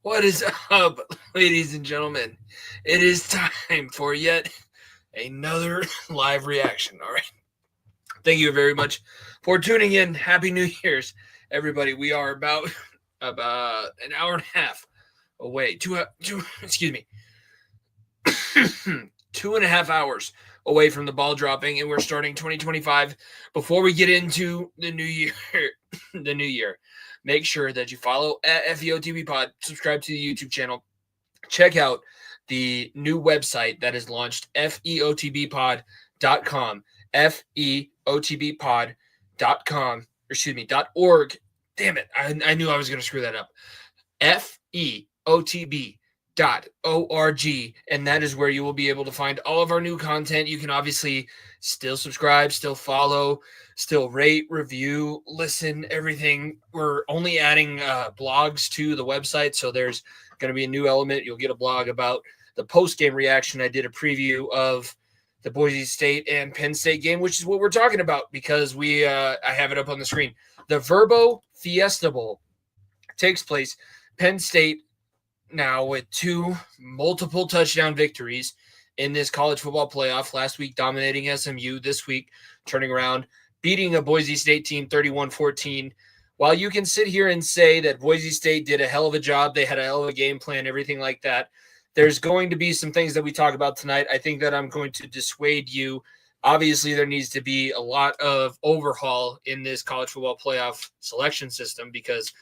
What is up, ladies and gentlemen? It is time for yet another live reaction. All right. Thank you very much for tuning in. Happy New Year's, everybody. We are about an hour and a half away. Excuse me, 2.5 hours away from the ball dropping, and we're starting 2025. Before we get into the new year, make sure that you follow at FEOTB Pod, subscribe to the YouTube channel, check out the new website that is launched, feotbpod.com, feotbpod.com, .org. Damn it, I knew I was going to screw that up. feotb.org, and that is where you will be able to find all of our new content. You can obviously still subscribe, still follow, still rate, review, listen, everything. We're only adding blogs to the website, so there's going to be a new element. You'll get a blog about the post-game reaction. I did a preview of the Boise State and Penn State game, which is what we're talking about because I have it up on the screen. The Verbo Fiesta Bowl takes place. Penn State now with two multiple touchdown victories in this college football playoff. Last week dominating SMU, this week turning around, beating a Boise State team 31-14. While you can sit here and say that Boise State did a hell of a job, they had a hell of a game plan, everything like that, there's going to be some things that we talk about tonight. I think that I'm going to dissuade you. Obviously, there needs to be a lot of overhaul in this college football playoff selection system because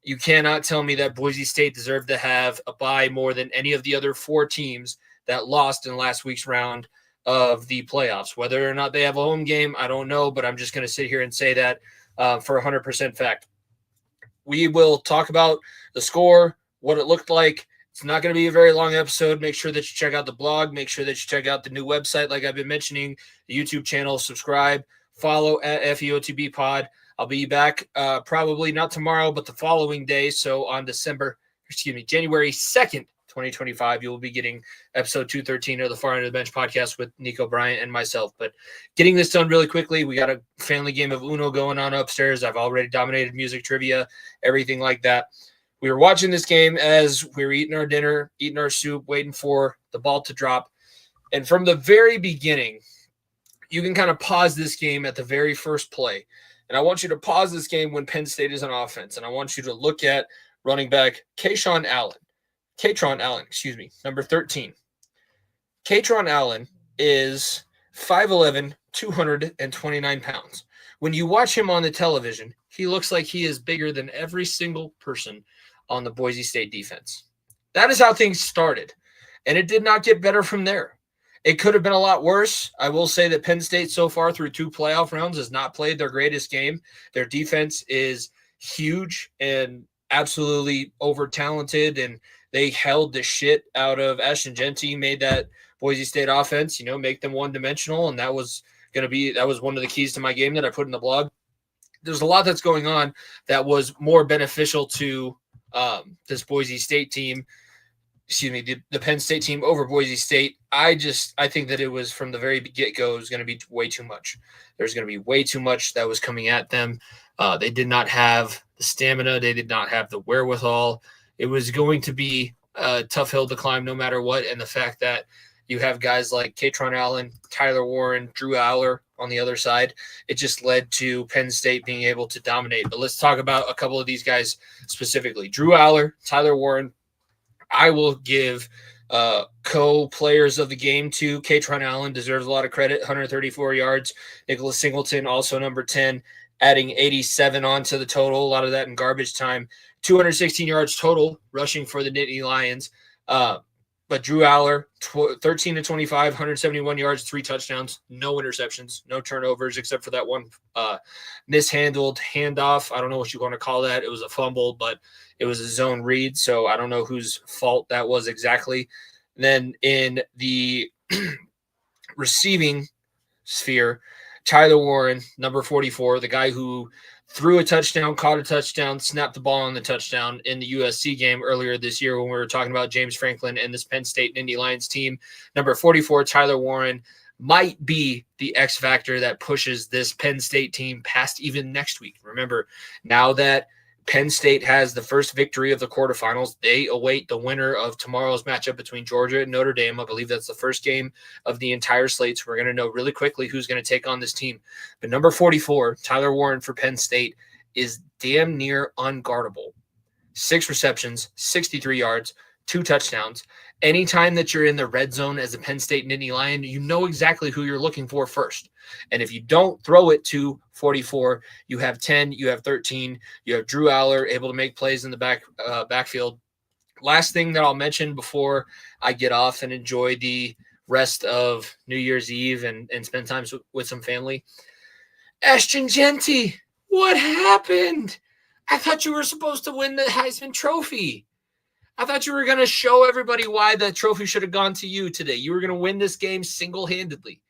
you cannot tell me that Boise State deserved to have a bye more than any of the other four teams that lost in last week's round of the playoffs. Whether or not they have a home game, I don't know, but I'm just going to sit here and say that for 100% fact. We will talk about the score, what it looked like. It's not going to be a very long episode. Make sure that you check out the blog. Make sure that you check out the new website, like I've been mentioning, the YouTube channel. Subscribe, follow at FEOTB Pod. I'll be back probably not tomorrow, but the following day. So on January 2nd, 2025, you will be getting episode 213 of the Far End of the Bench podcast with Nico Bryant and myself. But getting this done really quickly, we got a family game of Uno going on upstairs. I've already dominated music trivia, everything like that. We were watching this game as we were eating our dinner, eating our soup, waiting for the ball to drop. And from the very beginning, you can kind of pause this game at the very first play. And I want you to pause this game when Penn State is on offense. And I want you to look at running back Katron Allen, number 13. Katron Allen is 5'11", 229 pounds. When you watch him on the television, he looks like he is bigger than every single person on the Boise State defense. That is how things started. And it did not get better from there. It could have been a lot worse. I will say that Penn State so far through two playoff rounds has not played their greatest game. Their defense is huge and absolutely over-talented, and they held the shit out of Ashton Genty, made that Boise State offense, make them one-dimensional, and that was one of the keys to my game that I put in the blog. There's a lot that's going on that was more beneficial to this Boise State team, the Penn State team over Boise State. I think that it was from the very get-go, it was going to be way too much. There's going to be way too much that was coming at them. They did not have the stamina. They did not have the wherewithal. It was going to be a tough hill to climb no matter what. And the fact that you have guys like Katron Allen, Tyler Warren, Drew Aller on the other side, it just led to Penn State being able to dominate. But let's talk about a couple of these guys specifically. Drew Aller, Tyler Warren, I will give co-players of the game to. Katron Allen deserves a lot of credit, 134 yards. Nicholas Singleton, also number 10, adding 87 onto the total, a lot of that in garbage time. 216 yards total rushing for the Nittany Lions. But Drew Aller, 13 to 25, 171 yards, 3 touchdowns, no interceptions, no turnovers, except for that one mishandled handoff. I don't know what you want to call that. It was a fumble, but it was a zone read, so I don't know whose fault that was exactly. Then in the receiving sphere, Tyler Warren, number 44, the guy who threw a touchdown, caught a touchdown, snapped the ball on the touchdown in the USC game earlier this year when we were talking about James Franklin and this Penn State Nittany Lions team. Number 44, Tyler Warren, might be the X factor that pushes this Penn State team past even next week. Remember, now that Penn State has the first victory of the quarterfinals. They await the winner of tomorrow's matchup between Georgia and Notre Dame. I believe that's the first game of the entire slate, so we're going to know really quickly who's going to take on this team. But number 44, Tyler Warren for Penn State, is damn near unguardable. 6 receptions, 63 yards, 2 touchdowns. Anytime that you're in the red zone as a Penn State Nittany Lion, you know exactly who you're looking for first. And if you don't throw it to 44, you have 10, you have 13, you have Drew Aller able to make plays in the backfield. Last thing that I'll mention before I get off and enjoy the rest of New Year's Eve and spend time with some family. Ashton Jeanty, what happened? I thought you were supposed to win the Heisman Trophy. I thought you were going to show everybody why the trophy should have gone to you today. You were going to win this game single-handedly.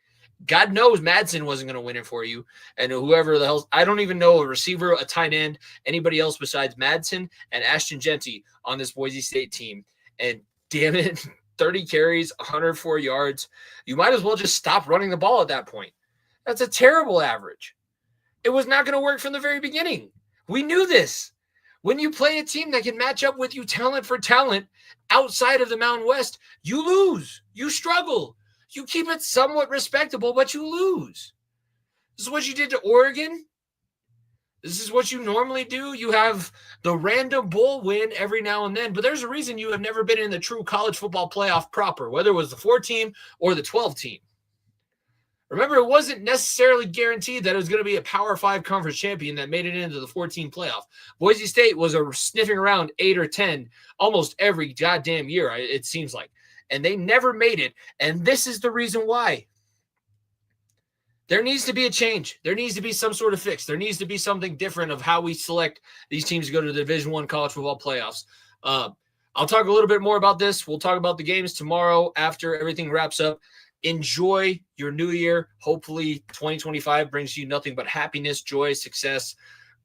God knows Madsen wasn't going to win it for you. And whoever the hell, I don't even know a receiver, a tight end, anybody else besides Madsen and Ashton Jeanty on this Boise State team. And damn it, 30 carries, 104 yards. You might as well just stop running the ball at that point. That's a terrible average. It was not going to work from the very beginning. We knew this. When you play a team that can match up with you talent for talent outside of the Mountain West, you lose. You struggle. You keep it somewhat respectable, but you lose. This is what you did to Oregon. This is what you normally do. You have the random bowl win every now and then, but there's a reason you have never been in the true college football playoff proper, whether it was the 4-team or the 12-team. Remember, it wasn't necessarily guaranteed that it was going to be a Power 5 conference champion that made it into the 14 playoff. Boise State was sniffing around 8 or 10 almost every goddamn year, it seems like. And they never made it. And this is the reason why. There needs to be a change. There needs to be some sort of fix. There needs to be something different of how we select these teams to go to the Division I college football playoffs. I'll talk a little bit more about this. We'll talk about the games tomorrow after everything wraps up. Enjoy your new year. Hopefully 2025 brings you nothing but happiness, joy, success,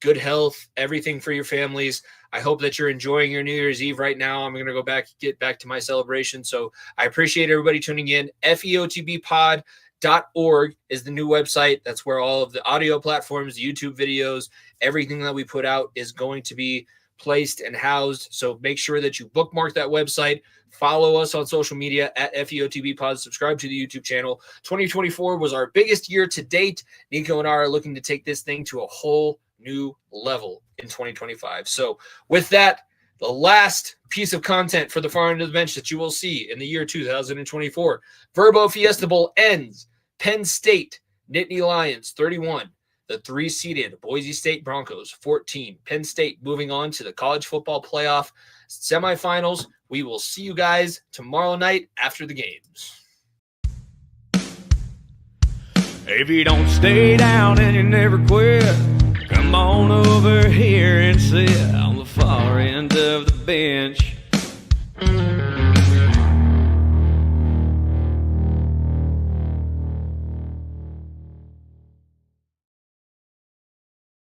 good health, everything for your families. I hope that you're enjoying your New Year's Eve right now. I'm going to get back to my celebration. So I appreciate everybody tuning in. feotbpod.org is the new website. That's where all of the audio platforms, the YouTube videos, everything that we put out is going to be placed and housed. So make sure that you bookmark that website. Follow us on social media at FEOTBpod. Subscribe to the YouTube channel. 2024 was our biggest year to date. Nico and I are looking to take this thing to a whole new level in 2025. So with that, the last piece of content for the far end of the bench that you will see in the year 2024, Verbo Fiesta Bowl ends. Penn State, Nittany Lions, 31. The 3-seeded Boise State Broncos, 14. Penn State moving on to the college football playoff semifinals. We will see you guys tomorrow night after the games. If you don't stay down and you never quit, come on over here and sit on the far end of the bench.